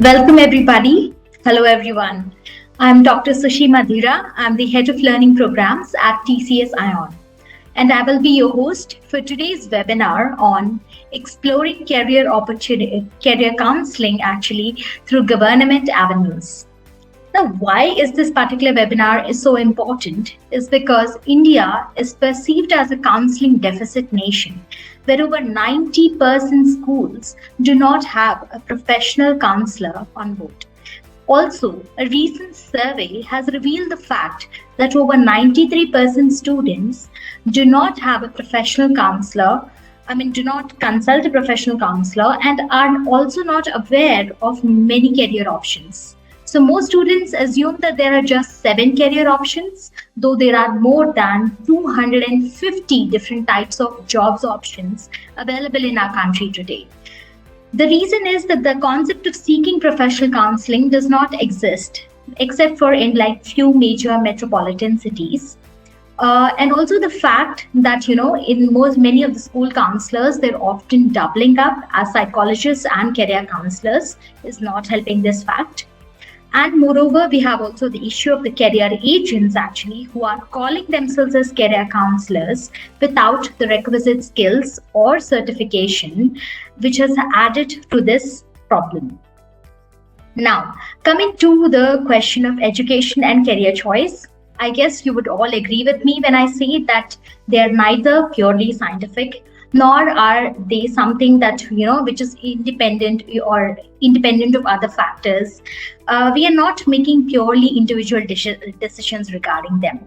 Welcome, everybody. Hello, everyone. I'm Dr. Sushima Dhira. I'm the Head of Learning Programs at TCS ION. And I will be your host for today's webinar on exploring career counseling through government avenues. Now, why is this particular webinar is so important is because India is perceived as a counseling deficit nation, where over 90% schools do not have a professional counselor on board. Also, a recent survey has revealed the fact that over 93% students do not have a professional counselor, do not consult a professional counselor, and are also not aware of many career options. So most students assume that there are just 7 career options, though there are more than 250 different types of jobs options available in our country today. The reason is that the concept of seeking professional counseling does not exist, except for in few major metropolitan cities. And also the fact that, in many of the school counselors, they're often doubling up as psychologists and career counselors is not helping this fact. And moreover, we have also the issue of the career agents who are calling themselves as career counselors without the requisite skills or certification, which has added to this problem. Now, coming to the question of education and career choice, I guess you would all agree with me when I say that they are neither purely scientific nor are they something that which is independent of other factors. We are not making purely individual decisions regarding them.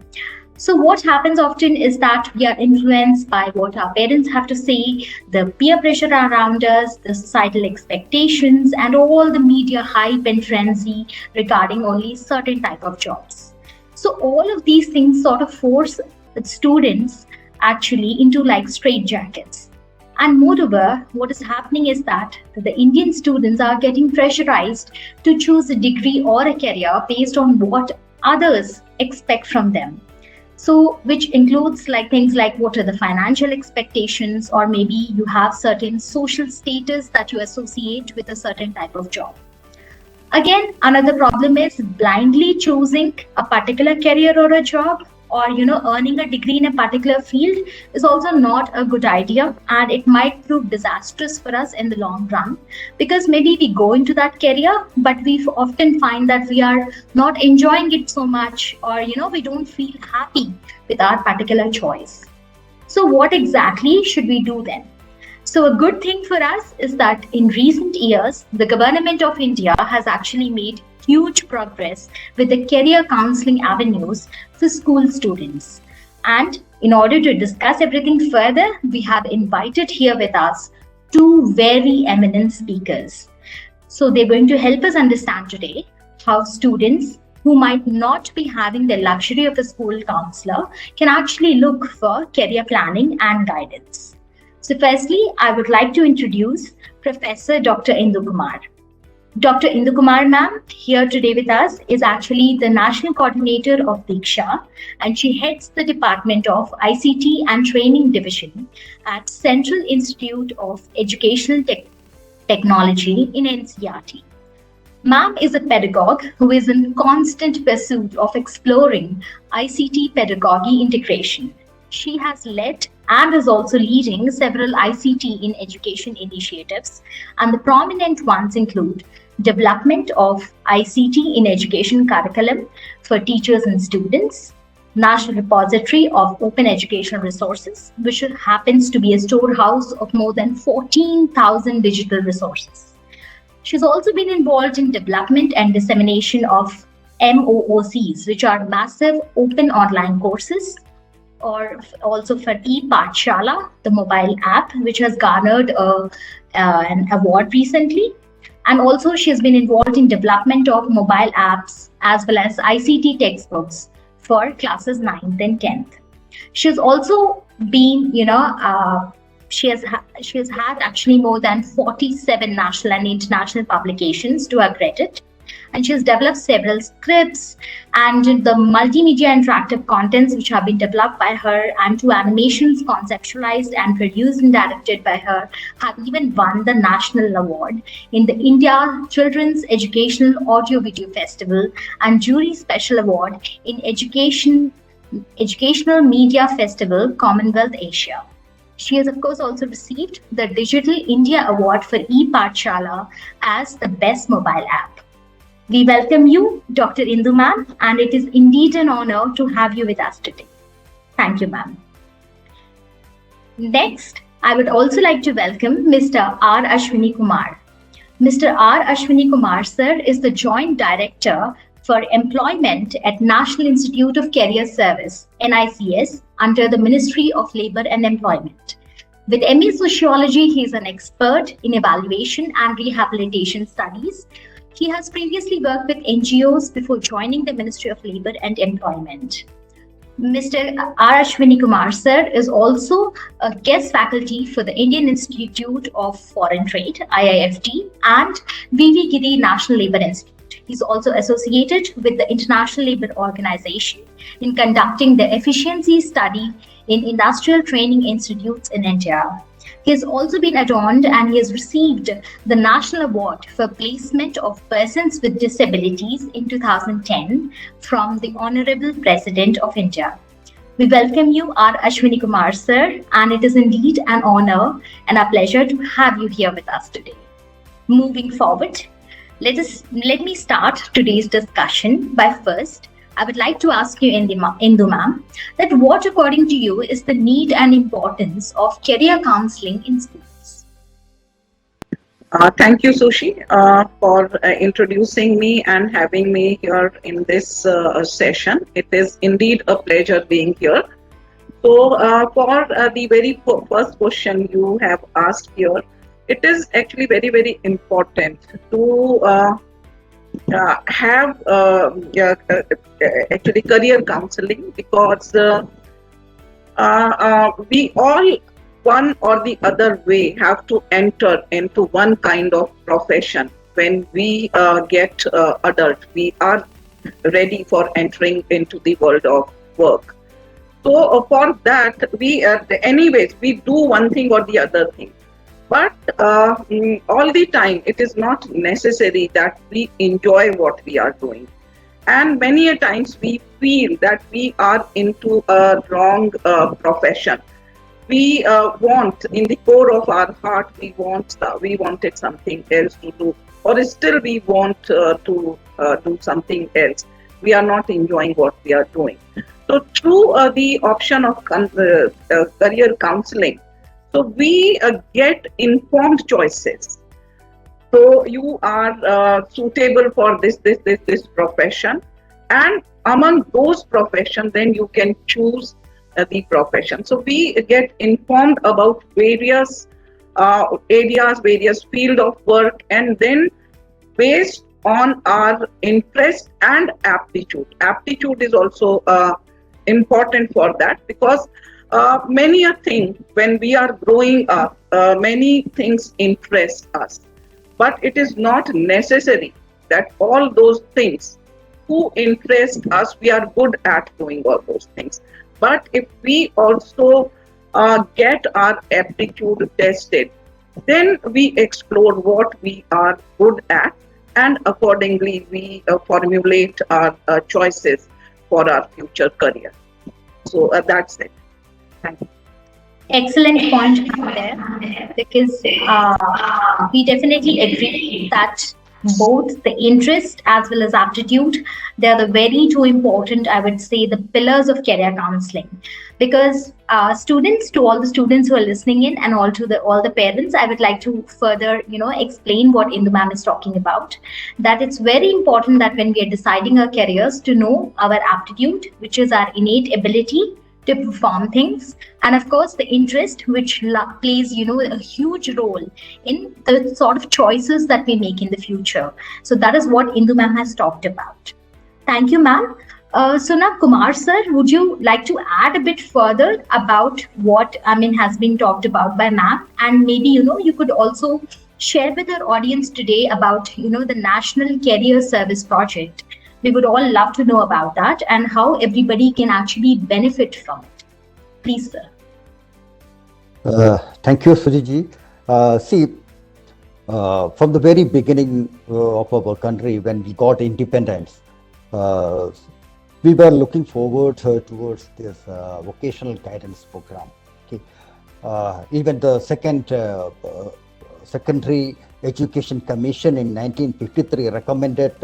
So what happens often is that we are influenced by what our parents have to say, the peer pressure around us, the societal expectations, and all the media hype and frenzy regarding only certain type of jobs. So all of these things sort of force students into straitjackets. And moreover, what is happening is that the Indian students are getting pressurized to choose a degree or a career based on what others expect from them. So, which includes things like what are the financial expectations, or maybe you have certain social status that you associate with a certain type of job. Again, another problem is blindly choosing a particular career or a job, or earning a degree in a particular field is also not a good idea, and it might prove disastrous for us in the long run, because maybe we go into that career but we often find that we are not enjoying it so much, or we don't feel happy with our particular choice. So what exactly should we do then? So a good thing for us is that in recent years, the government of India has actually made huge progress with the career counseling avenues for school students. And in order to discuss everything further, we have invited here with us two very eminent speakers. So they're going to help us understand today how students who might not be having the luxury of a school counselor can actually look for career planning and guidance. So firstly, I would like to introduce Professor Dr. Indu Kumar. Dr. Indu Kumar ma'am, here today with us, is actually the National Coordinator of Diksha, and she heads the Department of ICT and Training Division at Central Institute of Educational Technology in NCERT. Ma'am is a pedagogue who is in constant pursuit of exploring ICT pedagogy integration. She has led and is also leading several ICT in education initiatives, and the prominent ones include development of ICT in education curriculum for teachers and students, National Repository of Open Educational Resources, which happens to be a storehouse of more than 14,000 digital resources. She's also been involved in development and dissemination of MOOCs, which are massive open online courses, or also for ePathshala, the mobile app, which has garnered an award recently. And also she has been involved in development of mobile apps as well as ICT textbooks for classes 9th and 10th. She has also been, she has had actually more than 47 national and international publications to her credit. and she has developed several scripts and the multimedia interactive contents which have been developed by her, and two animations conceptualized and produced and directed by her have even won the national award in the India Children's Educational Audio Video Festival and Jury Special Award in Educational Media Festival, Commonwealth Asia. She has, of course, also received the Digital India Award for ePathshala as the Best Mobile App. We welcome you, Dr. Indu ma'am, and it is indeed an honor to have you with us today. Thank you, ma'am. Next, I would also like to welcome Mr. R. Ashwini Kumar. Mr. R. Ashwini Kumar, sir, is the Joint Director for Employment at National Institute of Career Service, NICS, under the Ministry of Labour and Employment. With MA Sociology, he is an expert in evaluation and rehabilitation studies. He has previously worked with NGOs before joining the Ministry of Labour and Employment. Mr. R. Ashwini Kumar, sir, is also a guest faculty for the Indian Institute of Foreign Trade, IIFT, and VV Giri National Labour Institute. He's also associated with the International Labour Organization in conducting the efficiency study in industrial training institutes in India. He has also been adorned and he has received the National Award for Placement of Persons with Disabilities in 2010 from the Honorable President of India. We welcome you, R. Ashwini Kumar, sir, and it is indeed an honor and a pleasure to have you here with us today. Moving forward, let me start today's discussion by first, I would like to ask you, Indu ma'am, that what according to you is the need and importance of career counseling in schools? Thank you, Sushi, for introducing me and having me here in this session. It is indeed a pleasure being here. So, for the very first question you have asked here, it is actually very, very important to have actually career counseling, because we all, one or the other way, have to enter into one kind of profession. When we get adult, we are ready for entering into the world of work. So for that, we anyways, we do one thing or the other thing. But all the time, it is not necessary that we enjoy what we are doing. And many a times we feel that we are into a wrong profession. We want, in the core of our heart, we wanted something else to do, or still we want to do something else. We are not enjoying what we are doing. So through the option of career counseling, so we get informed choices. So you are suitable for this profession, and among those professions, then you can choose the profession. So we get informed about various areas, various field of work, and then based on our interest and aptitude. Aptitude is also important for that, because many a thing when we are growing up, many things interest us, but it is not necessary that all those things who interest us, we are good at doing all those things. But if we also get our aptitude tested, then we explore what we are good at, and accordingly we formulate our choices for our future career. So that's it. Thank you. Excellent point there, because we definitely agree that both the interest as well as aptitude, they are the very two important, I would say, the pillars of career counseling. Because students, to all the students who are listening in, and all the parents, I would like to further explain what Indu ma'am is talking about. That it's very important that when we are deciding our careers, to know our aptitude, which is our innate ability to perform things, and of course the interest, which plays a huge role in the sort of choices that we make in the future. So that is what Indu ma'am has talked about. Thank you, ma'am. So now, Kumar sir, would you like to add a bit further about what has been talked about by ma'am, and maybe you could also share with our audience today about, the National Career Service Project. We would all love to know about that and how everybody can actually benefit from it. Please, sir. Thank you, Sujiji. From the very beginning of our country, when we got independence, uh, we were looking forward towards this vocational guidance program. Okay, even the Secondary Education Commission in 1953 recommended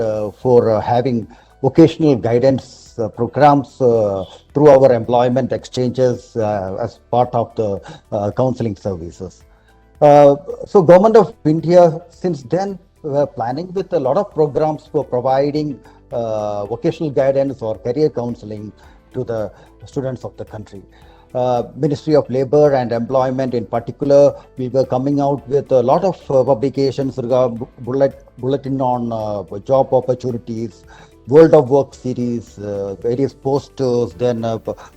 for having vocational guidance programs through our employment exchanges as part of the counseling services. So Government of India since then were planning with a lot of programs for providing vocational guidance or career counseling to the students of the country. Ministry of Labor and Employment in particular, we were coming out with a lot of publications, bulletin on job opportunities, World of Work series, various posters, then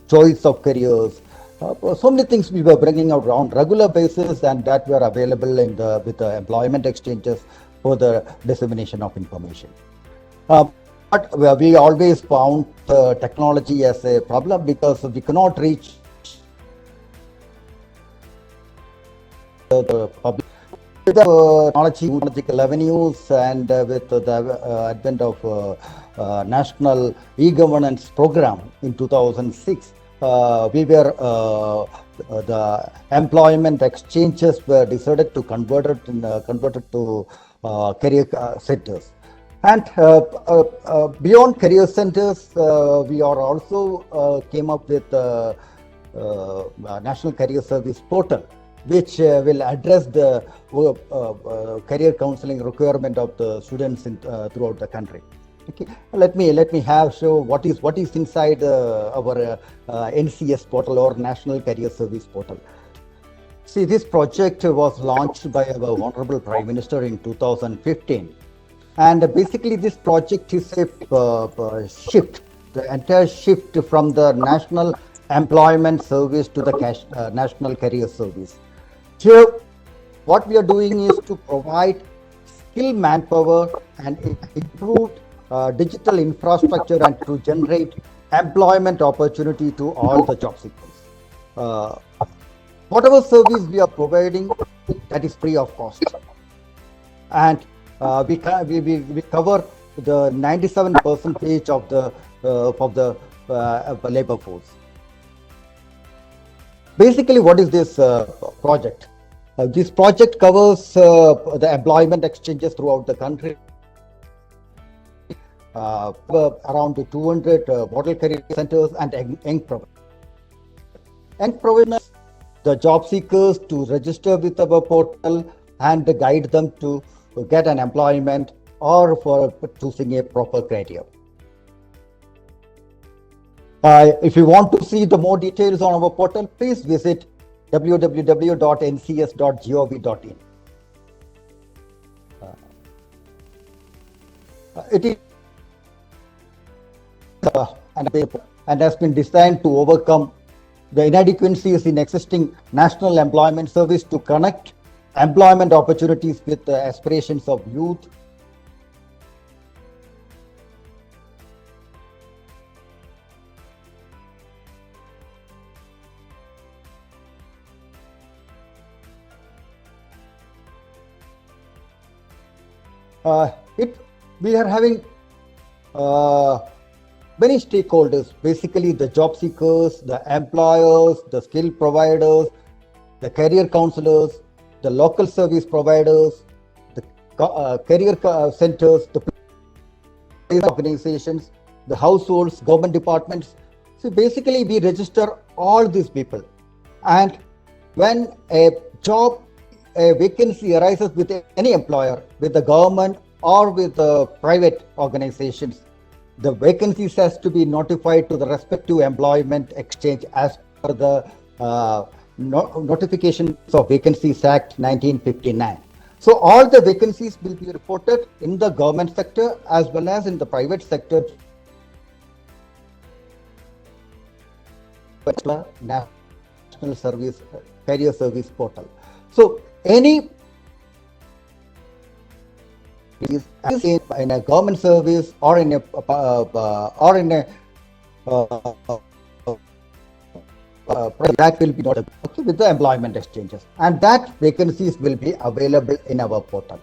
choice of careers. So many things we were bringing out on regular basis, and that were available with the employment exchanges for the dissemination of information. But we always found technology as a problem because we cannot reach the public. With the technological avenues and with the advent of National E-Governance Program in 2006, the employment exchanges were decided to converted to career centers. And beyond career centers, we are also came up with National Career Service Portal, which will address the career counseling requirement of the students throughout the country. Okay, let me show what is inside our NCS portal or National Career Service Portal. See, this project was launched by our Honorable Prime Minister in 2015, and basically this project is a shift, the entire shift from the National Employment Service to the National Career Service. Here, what we are doing is to provide skilled manpower and improved digital infrastructure and to generate employment opportunity to all the job seekers. Whatever service we are providing, that is free of cost, and we cover the 97% of the labor force. Basically, what is this project? This project covers the employment exchanges throughout the country. Around 200 model career centers and young providers, the job seekers to register with our portal and guide them to get an employment or for choosing a proper career. If you want to see the more details on our portal, please visit www.ncs.gov.in. It is and has been designed to overcome the inadequacies in existing National Employment Service to connect employment opportunities with the aspirations of youth. We are having many stakeholders, basically the job seekers, the employers, the skill providers, the career counselors, the local service providers, the career centers, the organizations, the households, government departments. So basically we register all these people, and when a vacancy arises with any employer, with the government or with the private organizations, the vacancies has to be notified to the respective employment exchange as per the Notifications of Vacancies Act 1959. So all the vacancies will be reported in the government sector as well as in the private sector. National Career Service Portal. So any is in a government service or in a that will be not okay with the employment exchanges, and that vacancies will be available in our portal.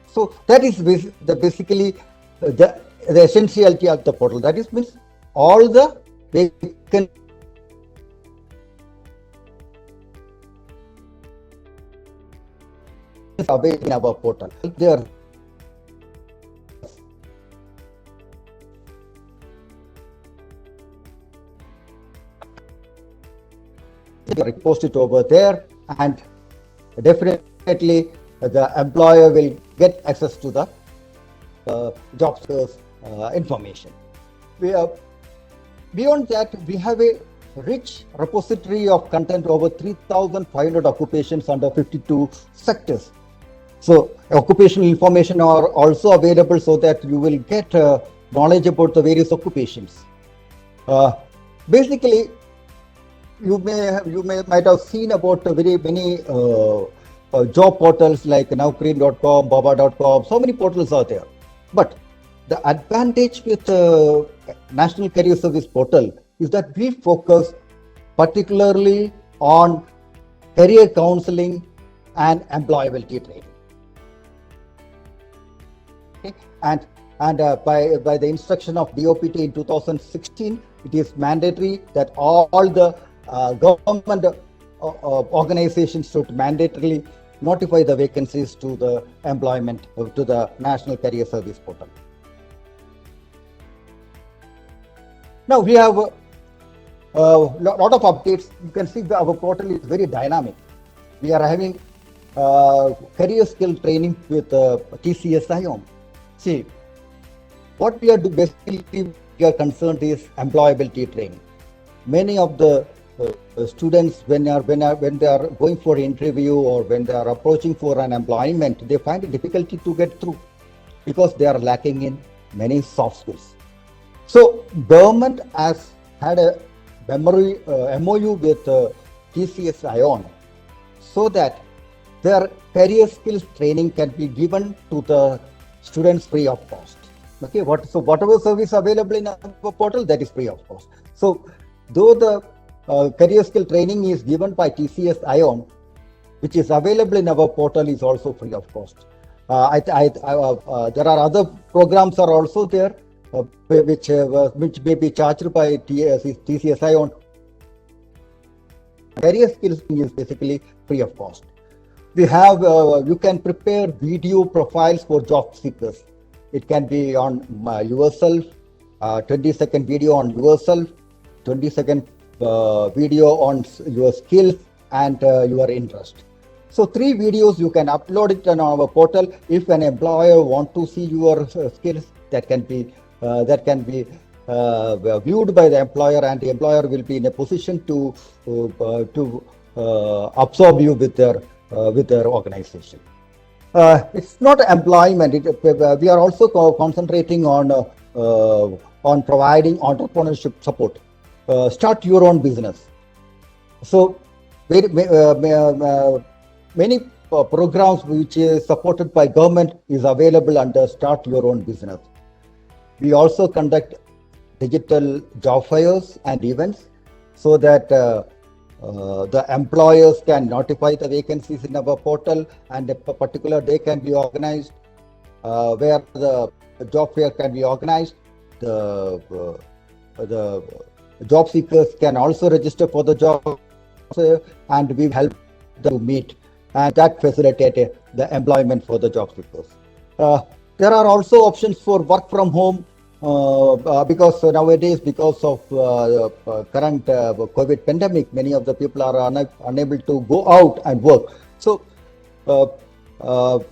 So that is basically the essentiality of the portal. That is means all the vacancies available in our portal. There post it over there, and definitely the employer will get access to the job seekers information. Beyond that, we have a rich repository of content over 3,500 occupations under 52 sectors. So occupational information are also available so that you will get knowledge about the various occupations. Basically, you might have seen about very many job portals like Naukri.com, Baba.com. So many portals are there. But the advantage with the National Career Service portal is that we focus particularly on career counseling and employability training. Okay? And by the instruction of DOPT in 2016, it is mandatory that all the government organizations should mandatorily notify the vacancies to the employment to the National Career Service portal. Now we have a lot of updates. You can see our portal is very dynamic. We are having career skill training with TCS ION. See, what we are basically we are concerned is employability training. Many of the students, when they are going for interview or when they are approaching for an employment, they find it difficulty to get through because they are lacking in many soft skills. So government has had a MOU with TCS ION so that their career skills training can be given to the students free of cost. Okay, so whatever service available in our portal, that is free of cost. So though the career skill training is given by TCS ION, which is available in our portal, is also free of cost. There are other programs are also there which may be charged by TCS ION. Career skills is basically free of cost. We have you can prepare video profiles for job seekers. It can be on yourself, 20-second video on yourself, 20-second video on your skills and your interest. So 3 videos you can upload it on our portal. If an employer want to see your skills, that can be viewed by the employer, and the employer will be in a position to absorb you with their organization. It's not employment. We are also concentrating on providing entrepreneurship support. Start your own business. So many programs which is supported by government is available under Start Your Own Business. We also conduct digital job fairs and events so that the employers can notify the vacancies in our portal, and a particular day can be organized where the job fair can be organized. The job seekers can also register for the job fair, and we help them to meet, and that facilitated the employment for the job seekers. There are also options for work from home because nowadays, because of current COVID pandemic, many of the people are unable to go out and work. So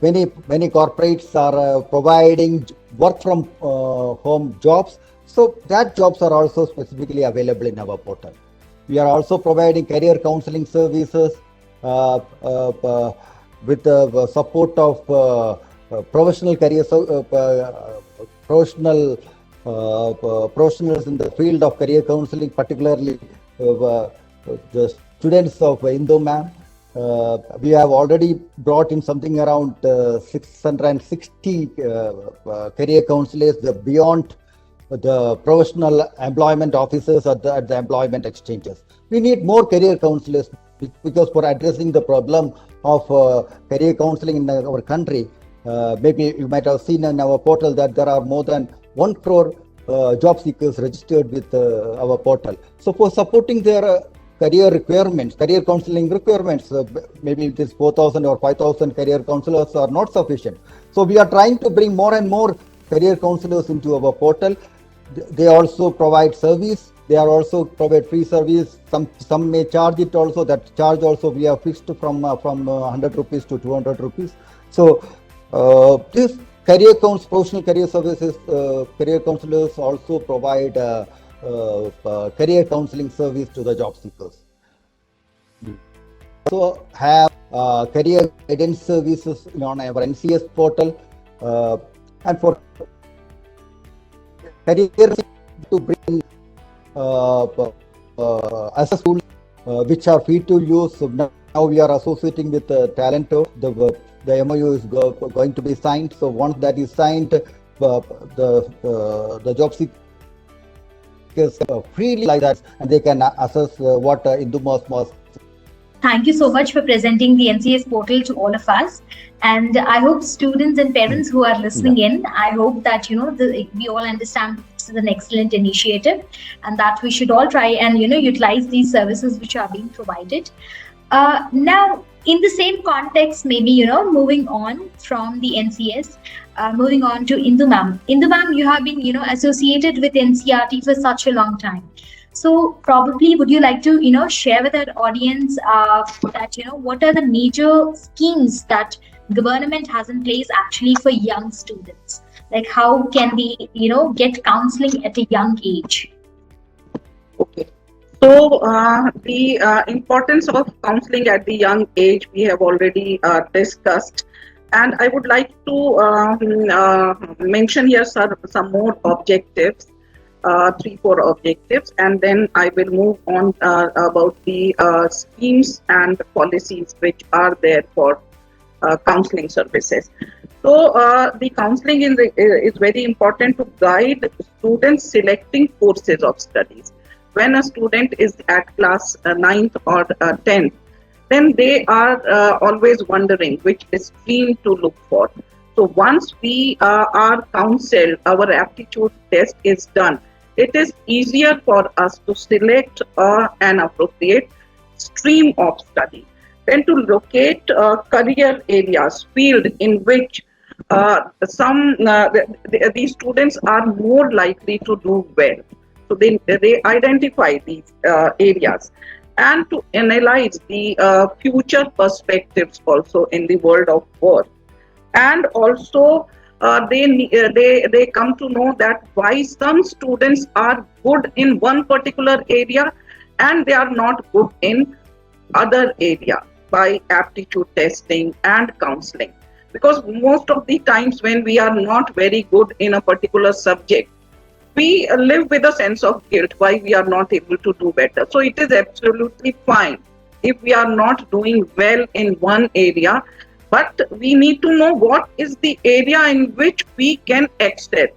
many corporates are providing work from home jobs. So that jobs are also specifically available in our portal. We are also providing career counseling services with the support of professional career professionals in the field of career counseling, particularly the students of Indo Ma'am. We have already brought in something around 660 career counselors beyond the professional employment officers at the employment exchanges. We need more career counselors because for addressing the problem of career counseling in our country, maybe you might have seen in our portal that there are more than 1 crore job seekers registered with our portal. So for supporting their career requirements, career counseling requirements, maybe this 4,000 or 5,000 career counselors are not sufficient. So we are trying to bring more and more career counselors into our portal. They also provide service. They are also provide free service. Some may charge it also. That charge also we have fixed from 100 rupees to 200 rupees. So this professional career services, career counselors also provide career counseling service to the job seekers. Also have career guidance services on our NCS portal, and for career to bring as a tool which are free to use. So now we are associating with Talento. The MOU is going to be signed. So once that is signed, the job seekers freely like that, and they can assess what Indumas was. Thank you so much for presenting the NCS portal to all of us. And I hope students and parents who are listening in, I hope that, we all understand this is an excellent initiative and that we should all try and, utilize these services which are being provided. Now, in the same context, maybe, moving on from the NCS, moving on to Indu ma'am. Indu ma'am, you have been, associated with NCERT for such a long time. So probably would you like to, share with our audience that, what are the major schemes that government has in place actually for young students? Like how can they, get counseling at a young age? Okay. So the importance of counseling at the young age we have already discussed, and I would like to mention here some more objectives. 3-4 objectives, and then I will move on about the schemes and policies which are there for counseling services. So the counseling is very important to guide students selecting courses of studies. When a student is at class 9th or 10th, then they are always wondering which stream to look for. So once we are counseled, our aptitude test is done, it is easier for us to select an appropriate stream of study. Then to locate career areas, field in which these students are more likely to do well. So they identify these areas, and to analyze the future perspectives also in the world of work. And also they come to know that why some students are good in one particular area and they are not good in other area by aptitude testing and counseling. Because most of the times when we are not very good in a particular subject, we live with a sense of guilt why we are not able to do better. So it is absolutely fine if we are not doing well in one area, but we need to know what is the area in which we can excel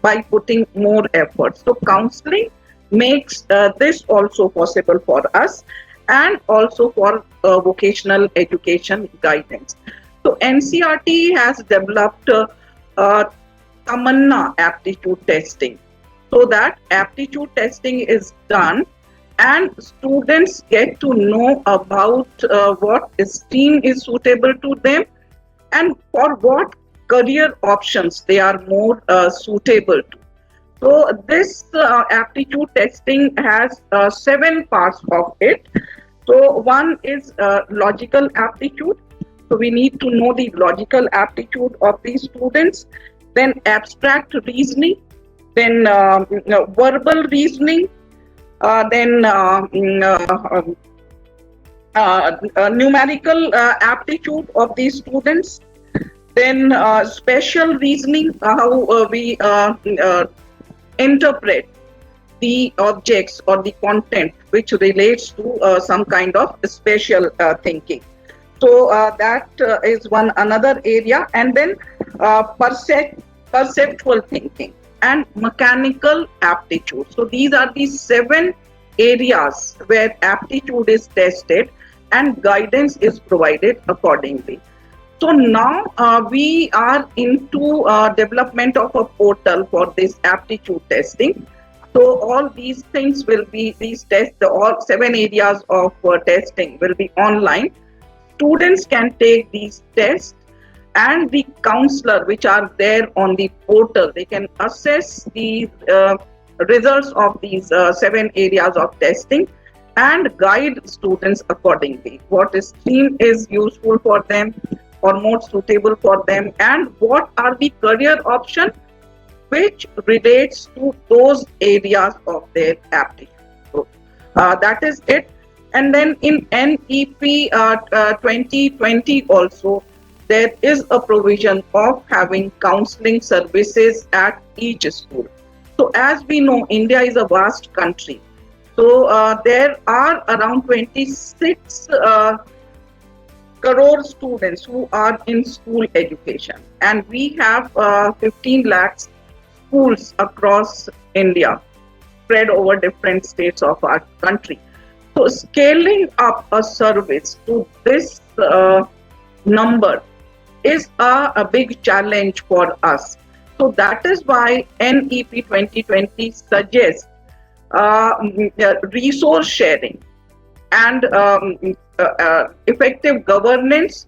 by putting more effort. So counseling makes this also possible for us, and also for vocational education guidance. So NCERT has developed Tamanna aptitude testing, so that aptitude testing is done and students get to know about what stream is suitable to them and for what career options they are more suitable to. So this aptitude testing has 7 parts of it. So one is logical aptitude. So we need to know the logical aptitude of these students. Then abstract reasoning, then verbal reasoning, then numerical aptitude of these students, then spatial reasoning, how we interpret the objects or the content which relates to some kind of spatial thinking. So that is one another area, and then perceptual thinking and mechanical aptitude. So these are the 7 areas where aptitude is tested and guidance is provided accordingly. So now we are into development of a portal for this aptitude testing. So all these things will be, these tests, all 7 areas of testing will be online. Students can take these tests, and the counselor which are there on the portal, they can assess the results of these 7 areas of testing and guide students accordingly. What stream is useful for them or more suitable for them, and what are the career options which relates to those areas of their aptitude. So that is it. And then in NEP 2020 also, there is a provision of having counseling services at each school. So as we know, India is a vast country. So there are around 26 crore students who are in school education, and we have 15 lakhs schools across India, spread over different states of our country. So scaling up a service to this number is a big challenge for us. So that is why NEP 2020 suggests resource sharing and effective governance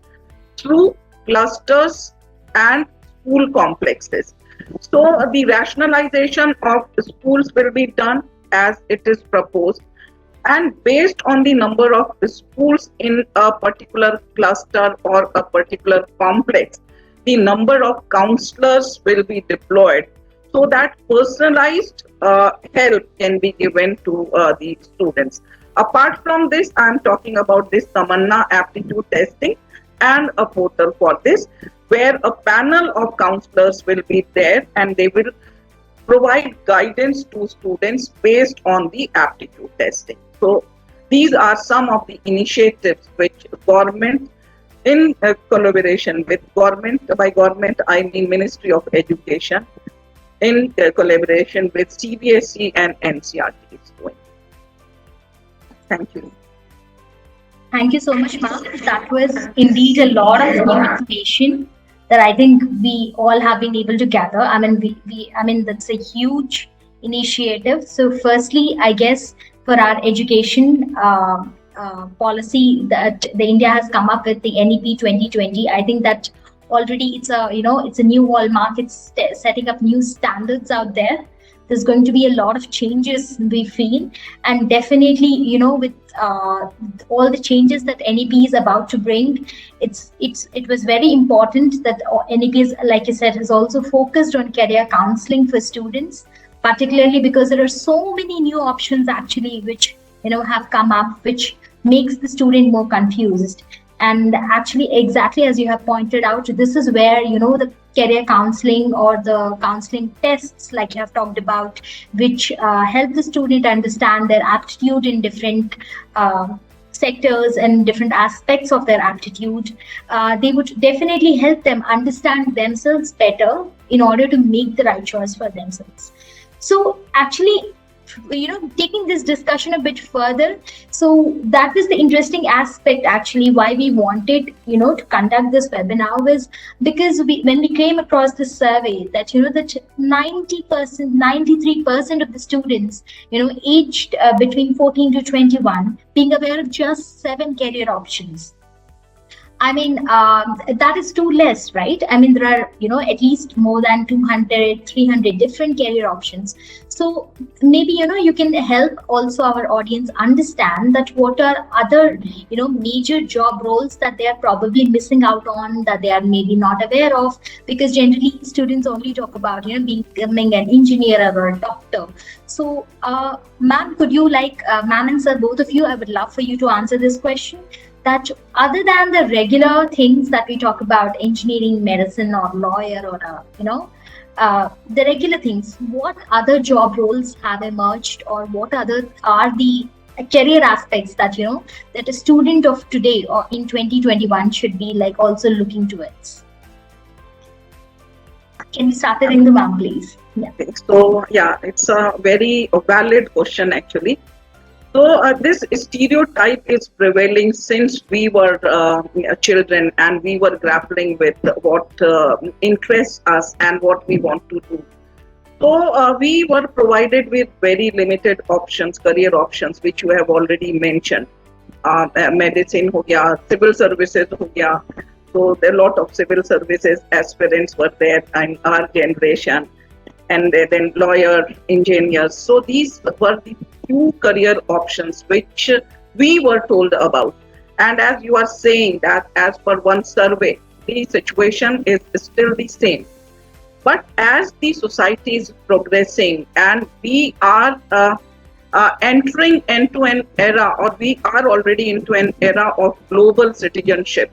through clusters and school complexes. So the rationalization of schools will be done as it is proposed, and based on the number of schools in a particular cluster or a particular complex, the number of counselors will be deployed so that personalized help can be given to the students. Apart from this, I am talking about this Tamanna aptitude testing and a portal for this, where a panel of counselors will be there and they will provide guidance to students based on the aptitude testing. So these are some of the initiatives which government, in collaboration with government, by government I mean Ministry of Education, in collaboration with CBSE and NCERT is doing. Thank you. Thank you so much, ma'am. That was indeed a lot of new information that I think we all have been able to gather. I mean, that's a huge initiative. So, firstly, I guess for our education policy that the India has come up with, the NEP 2020, I think that already it's a new hallmark. It's setting up new standards out there. There's going to be a lot of changes, we feel, and definitely, with all the changes that NEP is about to bring, it was very important that NEP is, like you said, has also focused on career counseling for students, particularly because there are so many new options actually which have come up, which makes the student more confused. And actually, exactly as you have pointed out, this is where the career counseling or the counseling tests, like you have talked about, which help the student understand their aptitude in different sectors and different aspects of their aptitude. They would definitely help them understand themselves better in order to make the right choice for themselves. So actually, taking this discussion a bit further, so that was the interesting aspect actually why we wanted to conduct this webinar, was because when we came across this survey that that 90%, 93% of the students aged between 14 to 21 being aware of just 7 career options. I mean, that is too less, right? I mean, there are, at least more than 200, 300 different career options. So maybe, you can help also our audience understand that what are other, major job roles that they are probably missing out on, that they are maybe not aware of, because generally students only talk about, becoming an engineer or a doctor. So, ma'am, could you ma'am and sir, both of you, I would love for you to answer this question. That other than the regular things that we talk about, engineering, medicine, or lawyer, or the regular things, what other job roles have emerged, or what other are the career aspects that that a student of today or in 2021 should be like also looking towards? Can we start it in the ma'am, please? Yeah. So yeah, it's a very valid question actually. So this stereotype is prevailing since we were children and we were grappling with what interests us and what we want to do. So we were provided with very limited options, career options, which you have already mentioned. Medicine ho gaya, civil services ho gaya. So there are a lot of civil services aspirants were there in our generation, and then lawyer, engineers. So these were the few career options which we were told about. And as you are saying that as per one survey, the situation is still the same. But as the society is progressing and we are entering into an era, or we are already into an era of global citizenship,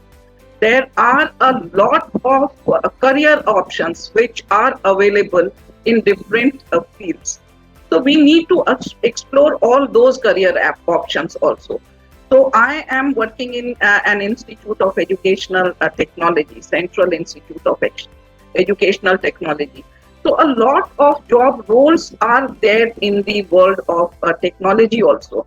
there are a lot of career options which are available in different fields. So we need to explore all those career options also. So I am working in an Institute of Educational Technology, Central Institute of Educational Technology. So a lot of job roles are there in the world of technology also.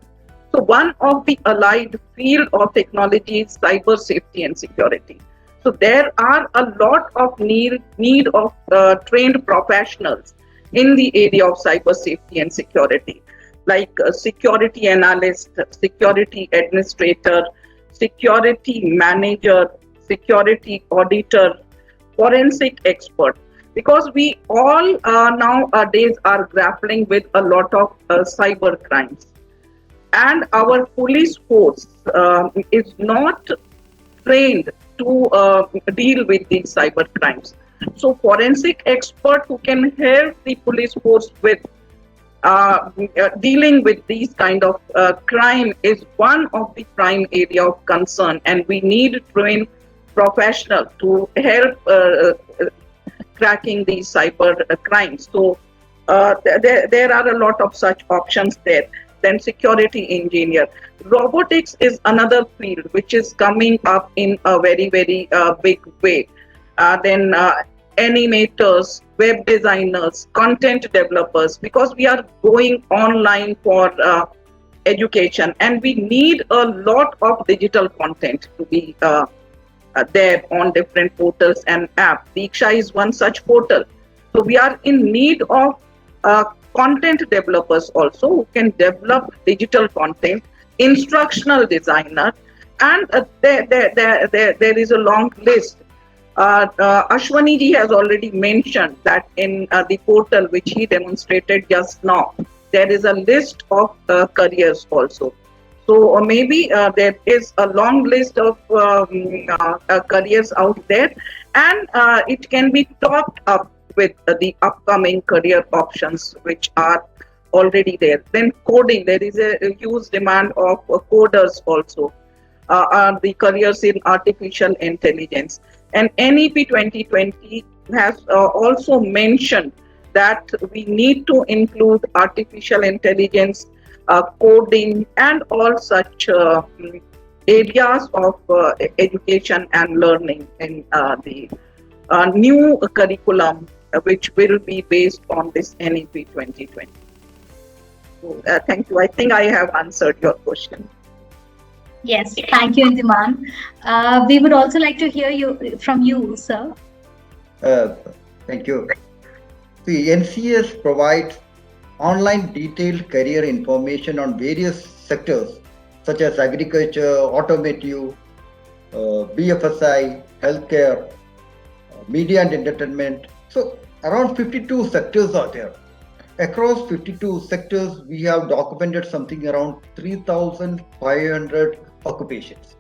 So one of the allied field of technology is cyber safety and security. So there are a lot of need of trained professionals in the area of cyber safety and security, like security analyst, security administrator, security manager, security auditor, forensic expert. Because we all nowadays are grappling with a lot of cyber crimes. And our police force is not trained to deal with these cyber crimes. So forensic expert who can help the police force with dealing with these kind of crime is one of the prime area of concern, and we need trained professional to help cracking these cyber crimes. So there are a lot of such options there. Then security engineer. Robotics is another field which is coming up in a very, very big way. Then animators, web designers, content developers, because we are going online for education and we need a lot of digital content to be there on different portals and apps. Diksha is one such portal. So we are in need of content developers also who can develop digital content, instructional designer, and there is a long list. Ashwani ji has already mentioned that in the portal which he demonstrated just now, there is a list of careers also. So maybe there is a long list of careers out there, and it can be topped up with the upcoming career options which are already there. Then coding, there is a huge demand of coders also. The careers in artificial intelligence. And NEP 2020 has also mentioned that we need to include artificial intelligence, coding, and all such areas of education and learning in the new curriculum which will be based on this NEP 2020. So, thank you. I think I have answered your question. Yes, thank you, Indiman. We would also like to hear from you, sir. Thank you. The NCS provides online detailed career information on various sectors such as agriculture, automotive, BFSI, healthcare, media and entertainment. So around 52 sectors are there. Across 52 sectors, we have documented something around 3,500 occupations.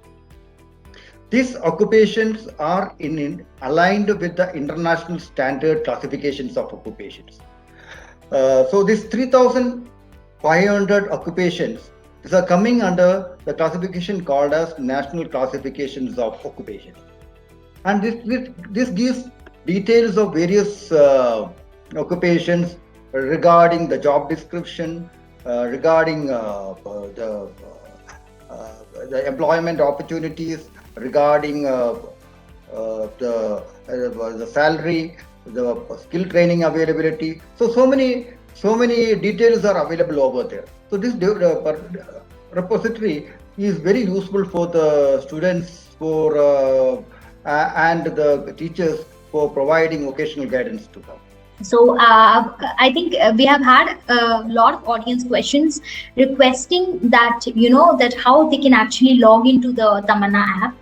These occupations are aligned with the international standard classifications of occupations. So these 3,500 occupations are coming under the classification called as National Classifications of Occupations. And this gives details of various occupations, regarding the job description, regarding the employment opportunities, regarding the salary, the skill training availability. So many details are available over there. So this repository is very useful for the students and the teachers for providing vocational guidance to them. So I think we have had a lot of audience questions requesting that, that how they can actually log into the Tamanna app,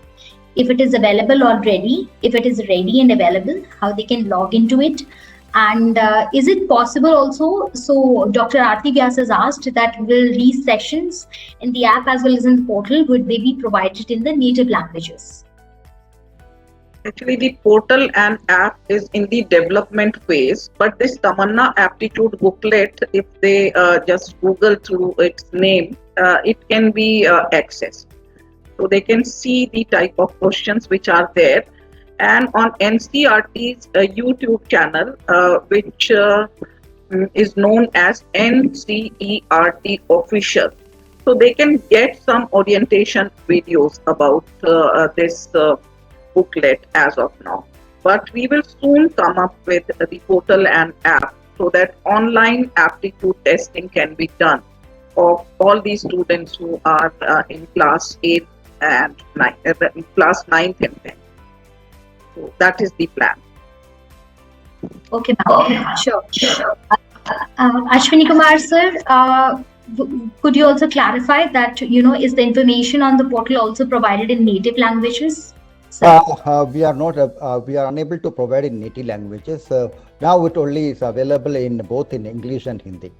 if it is available already, if it is ready and available, how they can log into it. And is it possible also, so Dr. Aarti Vyas has asked that will these sessions in the app as well as in the portal, would they be provided in the native languages? Actually, the portal and app is in the development phase, but this Tamanna aptitude booklet, if they just Google through its name, it can be accessed. So they can see the type of questions which are there. And on NCERT's YouTube channel, which is known as NCERT Official. So they can get some orientation videos about this booklet as of now. But we will soon come up with the portal and app so that online aptitude testing can be done of all these students who are in class 8 and 9, class 9th and 10th. So that is the plan. Okay, ma'am. Sure. Ashwini Kumar sir, could you also clarify that, is the information on the portal also provided in native languages? We are not. We are unable to provide in native languages. Now it only is available in both in English and Hindi.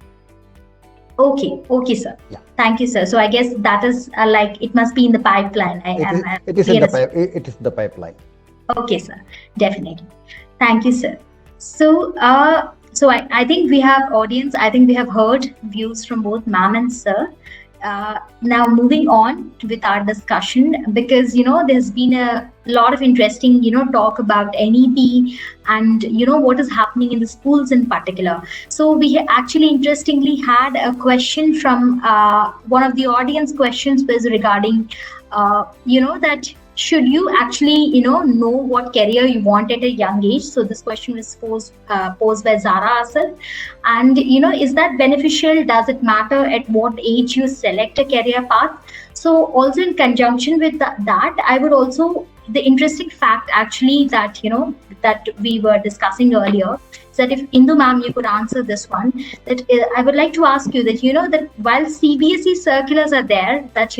Okay, sir. Yeah. Thank you, sir. So I guess that is like it must be in the pipeline. It is in the pipeline. Okay, sir. Definitely. Thank you, sir. So, I think we have audience. I think we have heard views from both ma'am and sir. Now moving on with our discussion, because there's been a lot of interesting talk about NEP and what is happening in the schools in particular. So we actually interestingly had a question from one of the audience questions was regarding that should you actually know what career you want at a young age. So this question was posed by Zara Asad, and is that beneficial? Does it matter at what age you select a career path? So also in conjunction with that, I would also, the interesting fact actually that that we were discussing earlier, is that if Indu ma'am you could answer this one, that I would like to ask you that that while CBSE circulars are there, that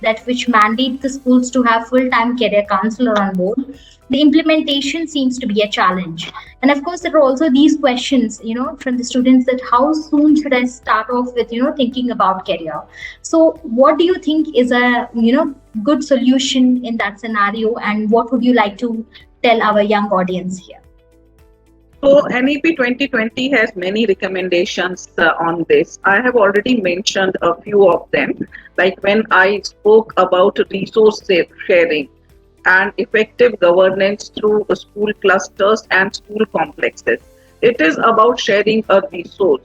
that which mandate the schools to have full-time career counselor on board, the implementation seems to be a challenge. And of course there are also these questions from the students that how soon should I start off with thinking about career. So what do you think is a good solution in that scenario, and what would you like to tell our young audience here? So NEP 2020 has many recommendations on this. I have already mentioned a few of them, like when I spoke about resource sharing and effective governance through school clusters and school complexes. It is about sharing a resource,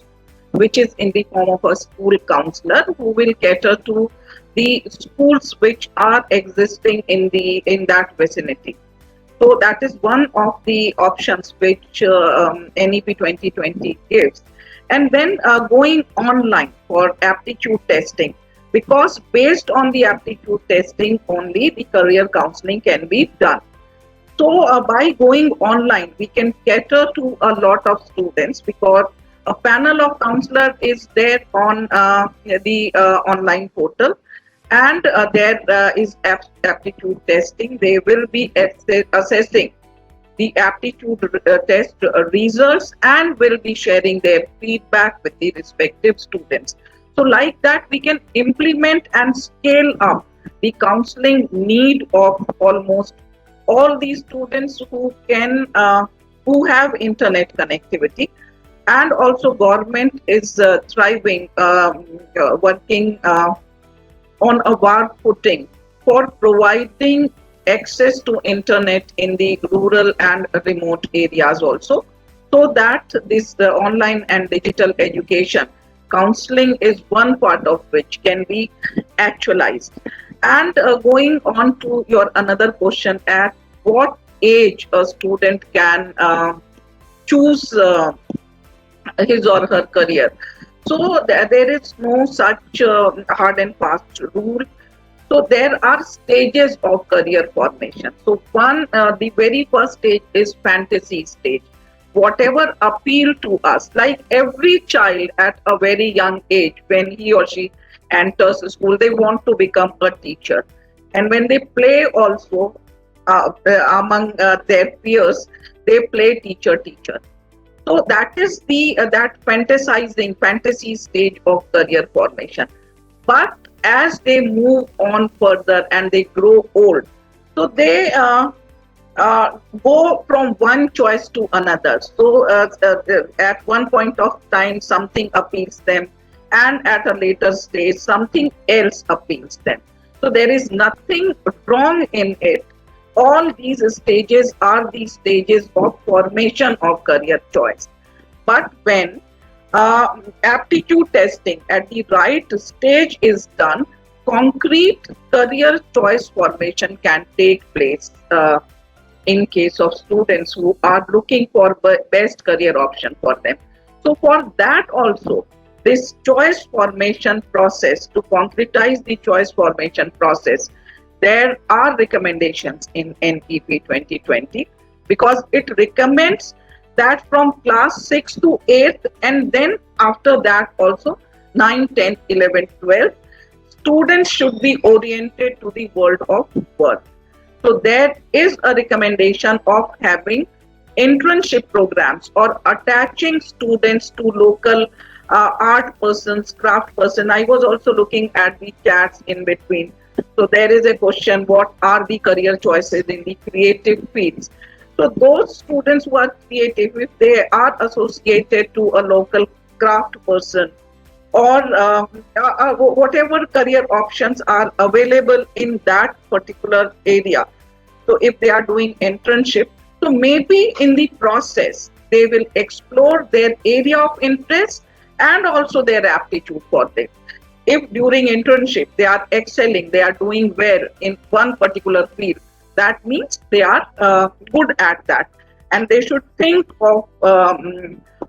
which is in the form of a school counselor who will cater to the schools which are existing in that vicinity. So that is one of the options which NEP 2020 gives. And then going online for aptitude testing, because based on the aptitude testing only the career counseling can be done. So by going online, we can cater to a lot of students because a panel of counselor is there on the online portal. And there is aptitude testing. They will be assessing the aptitude test results and will be sharing their feedback with the respective students. So like that, we can implement and scale up the counseling need of almost all these students who who have internet connectivity. And also government is thriving, working on a war footing for providing access to internet in the rural and remote areas also. so that this online and digital education counseling is one part of which can be actualized. And going on to your another question, at what age a student can choose his or her career. So there is no such hard and fast rule. So there are stages of career formation. So the very first stage is fantasy stage. Whatever appeal to us, like every child at a very young age, when he or she enters school, they want to become a teacher. And when they play also among their peers, they play teacher. So that is the that fantasizing fantasy stage of career formation. But as they move on further and they grow old, so they go from one choice to another. So at one point of time, something appeals them, and at a later stage, something else appeals them. So there is nothing wrong in it. All these stages are the stages of formation of career choice. But when aptitude testing at the right stage is done, concrete career choice formation can take place in case of students who are looking for best career option for them. So for that also, this choice formation process, to concretize the choice formation process, there are recommendations in NEP 2020, because it recommends that from class 6 to 8th, and then after that also 9, 10, 11, 12, students should be oriented to the world of work. So there is a recommendation of having internship programs or attaching students to local art persons, craft person. I was also looking at the chats in between. So there is a question, what are the career choices in the creative fields? So those students who are creative, if they are associated to a local craft person, or whatever career options are available in that particular area. So if they are doing internship, so maybe in the process, they will explore their area of interest and also their aptitude for them. If during internship they are excelling, they are doing well in one particular field, that means they are good at that. And they should think of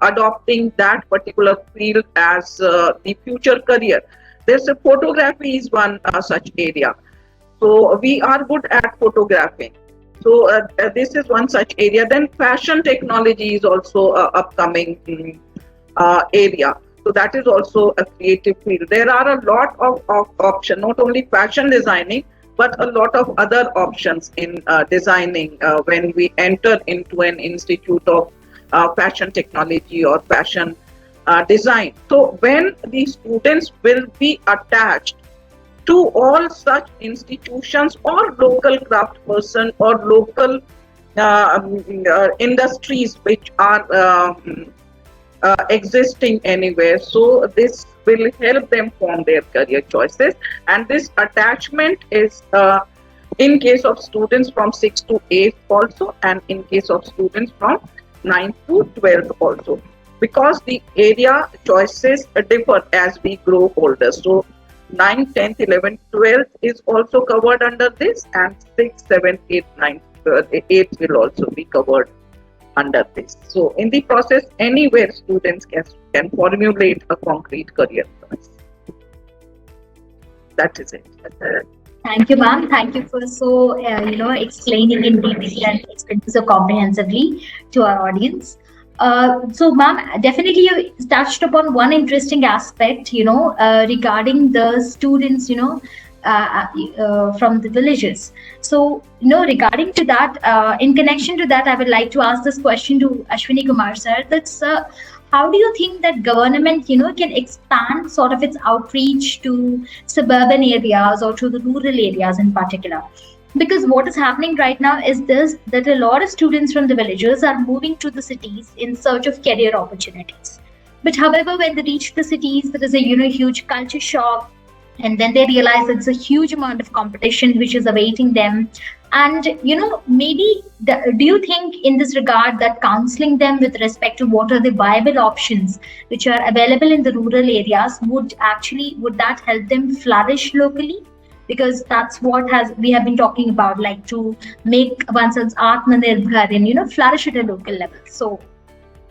adopting that particular field as the future career. There's a photography is one such area. So we are good at photographing. So this is one such area. Then fashion technology is also a upcoming area. So that is also a creative field. There are a lot of options, not only fashion designing, but a lot of other options in designing when we enter into an institute of fashion technology or fashion design. So when the students will be attached to all such institutions or local craft person or local industries which are existing anywhere, so this will help them form their career choices. And this attachment is in case of students from 6 to 8 also, and in case of students from 9 to 12 also, because the area choices differ as we grow older. So 9, 10th, 11th, 12th is also covered under this, and 6, 7, 8, 9, 8 will also be covered under this. So in the process, anywhere students can formulate a concrete career choice. That is it. Thank you, ma'am. Thank you for explaining in detail and explaining so comprehensively to our audience. So, ma'am, definitely you touched upon one interesting aspect, regarding the students, from the villages. So, regarding to that, in connection to that, I would like to ask this question to Ashwini Kumar sir. That's how do you think that government, can expand sort of its outreach to suburban areas or to the rural areas in particular? Because what is happening right now is this, that a lot of students from the villages are moving to the cities in search of career opportunities. But however, when they reach the cities, there is a huge culture shock, and then they realize it's a huge amount of competition which is awaiting them. And maybe do you think in this regard that counseling them with respect to what are the viable options which are available in the rural areas would that help them flourish locally? Because that's what has we have been talking about, like to make oneself atmanirbhar and flourish at a local level. So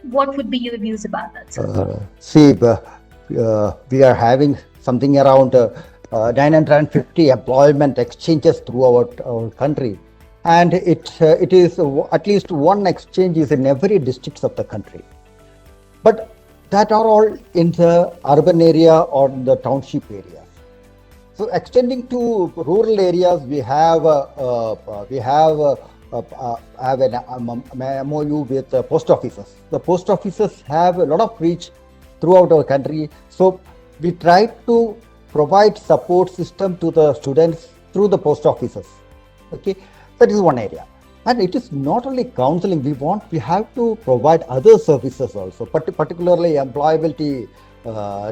what would be your views about that, sir? We are having something around 950 employment exchanges throughout our country, and it is at least one exchange is in every district of the country. But that are all in the urban area or the township areas. So extending to rural areas, we have an MOU with post offices. The post offices have a lot of reach throughout our country. So we try to provide support system to the students through the post offices. Okay, that is one area. And it is not only counseling. We have to provide other services also, particularly employability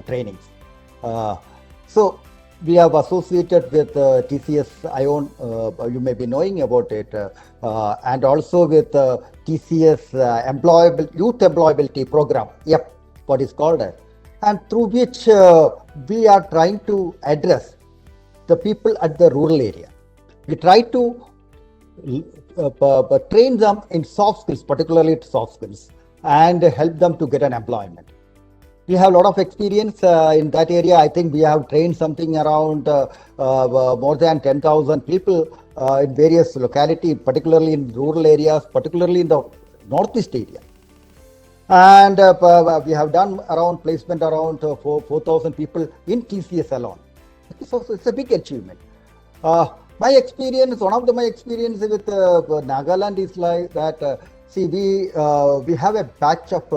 trainings. So we have associated with TCS ION, you may be knowing about it, and also with TCS Youth Employability Program, what is called it, and through which we are trying to address the people at the rural area. We try to train them in soft skills, particularly soft skills, and help them to get an employment. We have a lot of experience in that area. I think we have trained something around more than 10,000 people in various localities, particularly in rural areas, particularly in the northeast area. And we have done around placement around 4,000 people in TCS alone. So it's a big achievement. My experience, one of my experience with Nagaland is like that. See, we have a batch of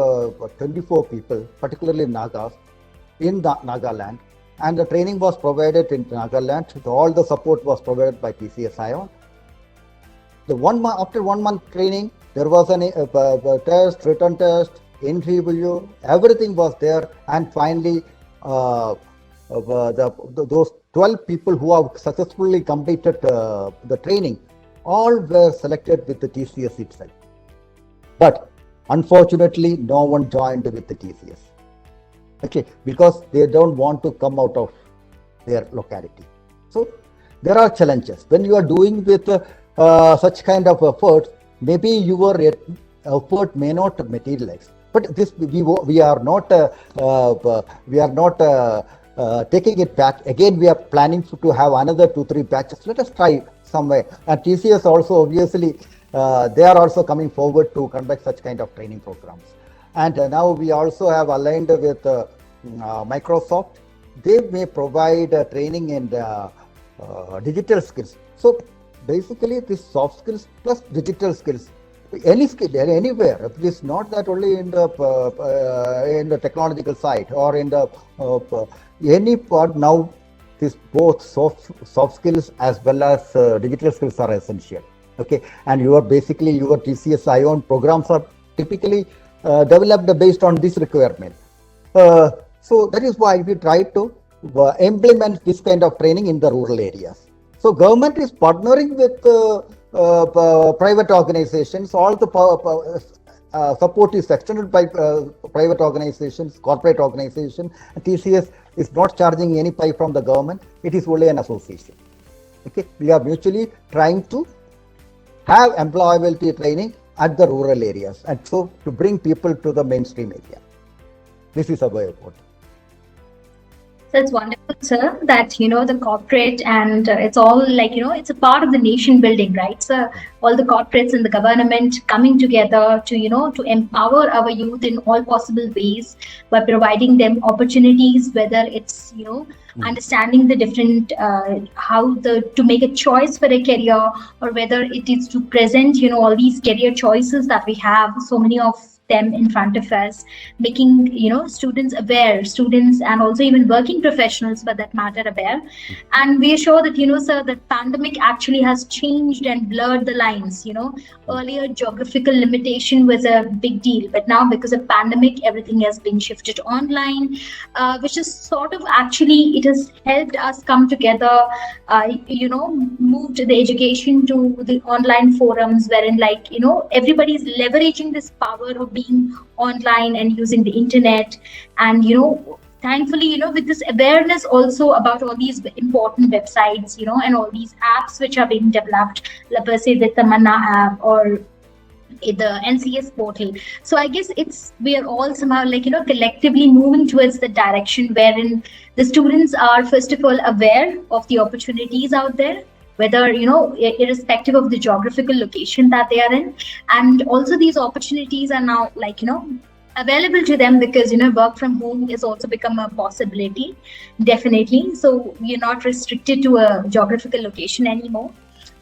24 people, particularly Nagas, in Nagaland, and the training was provided in Nagaland. All the support was provided by TCS ION. After 1 month training, there was a test, written test, interview, everything was there, and finally, those 12 people who have successfully completed the training, all were selected with the TCS itself. But unfortunately, no one joined with the TCS. Okay, because they don't want to come out of their locality. So there are challenges when you are doing with such kind of efforts. Maybe your effort may not materialize. But this we are not taking it back. Again, we are planning to have another 2-3 batches. Let us try somewhere. And TCS also obviously. They are also coming forward to conduct such kind of training programs. And now we also have aligned with Microsoft. They may provide training in digital skills. So basically, this soft skills plus digital skills, any skill anywhere. It is not that only in the technological side or in the any part. Now, this both soft skills as well as digital skills are essential. Okay, and your TCS ION programs are typically developed based on this requirement. So that is why we try to implement this kind of training in the rural areas. So government is partnering with private organizations. All the support is extended by private organizations, corporate organizations. TCS is not charging any pay from the government. It is only an association. Okay, we are mutually trying to have employability training at the rural areas, and so to bring people to the mainstream area. This is our effort. So it's wonderful, sir, that the corporate and it's all like it's a part of the nation building, right? So all the corporates and the government coming together to to empower our youth in all possible ways by providing them opportunities, whether it's understanding the different to make a choice for a career, or whether it is to present all these career choices that we have. So many of them in front of us, making students aware, students and also even working professionals for that matter aware. And we are sure that sir, that pandemic actually has changed and blurred the lines. Earlier geographical limitation was a big deal, but now because of pandemic everything has been shifted online, which is sort of actually it has helped us come together, moved the education to the online forums wherein everybody's leveraging this power of being online and using the internet. And thankfully with this awareness also about all these important websites and all these apps which are being developed, like per se the Tamanna app or the NCS portal. So I guess we are all somehow collectively moving towards the direction wherein the students are first of all aware of the opportunities out there, whether irrespective of the geographical location that they are in. And also these opportunities are now available to them because work from home has also become a possibility, definitely. So we are not restricted to a geographical location anymore.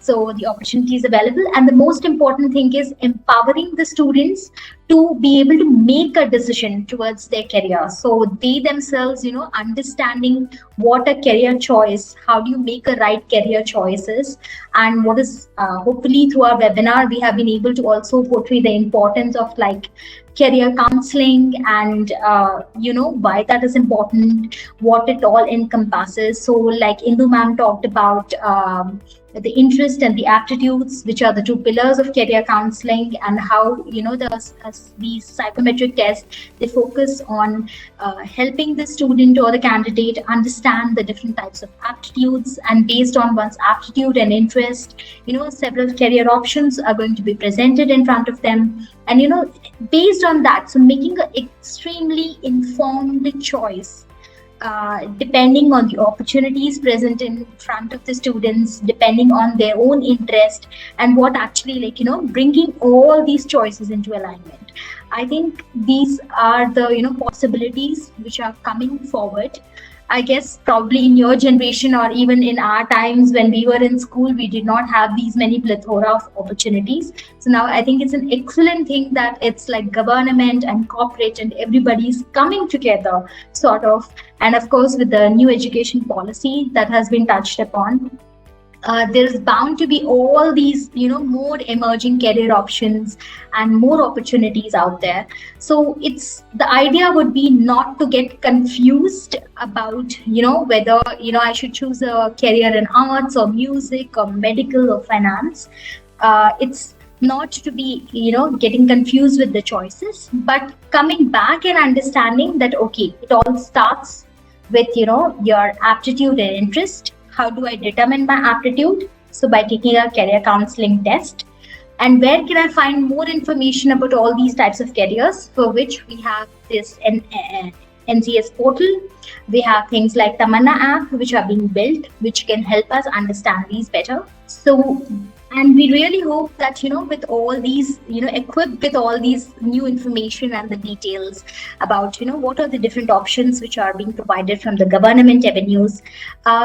So the opportunity is available, and the most important thing is empowering the students to be able to make a decision towards their career. So they themselves, understanding what a career choice, how do you make a right career choices, and what is hopefully through our webinar we have been able to also portray the importance of career counseling and why that is important, what it all encompasses. So like Indu ma'am talked about the interest and the aptitudes, which are the two pillars of career counseling, and how these psychometric tests, they focus on helping the student or the candidate understand the different types of aptitudes, and based on one's aptitude and interest, several career options are going to be presented in front of them. And based on that, so making an extremely informed choice, depending on the opportunities present in front of the students, depending on their own interest, and what actually bringing all these choices into alignment. I think these are the possibilities which are coming forward. I guess probably in your generation or even in our times when we were in school, we did not have these many plethora of opportunities. So now I think it's an excellent thing that it's like government and corporate and everybody's coming together sort of. And of course, with the new education policy that has been touched upon, there's bound to be all these, more emerging career options and more opportunities out there. So the idea would be not to get confused about, whether, I should choose a career in arts or music or medical or finance. It's not to be, getting confused with the choices, but coming back and understanding that, okay, it all starts with, your aptitude and interest. How do I determine my aptitude? So by taking a career counseling test. And where can I find more information about all these types of careers, for which we have this NCS portal. We have things like Tamanna app, which are being built, which can help us understand these better. So, and we really hope that, with all these, equipped with all these new information and the details about, what are the different options which are being provided from the government avenues,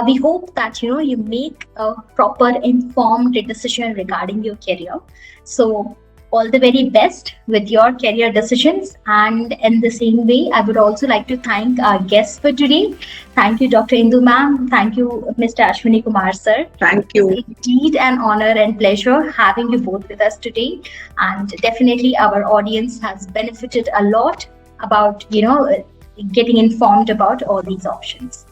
we hope that, you make a proper informed decision regarding your career. So all the very best with your career decisions. And in the same way, I would also like to thank our guests for today. Thank you, Dr. Indu ma'am. Thank you, Mr. Ashwini Kumar sir. Thank you. It's indeed an honor and pleasure having you both with us today. And definitely our audience has benefited a lot about, getting informed about all these options.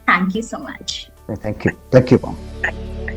Thank you so much. Thank you. Thank you, ma'am. Thank you.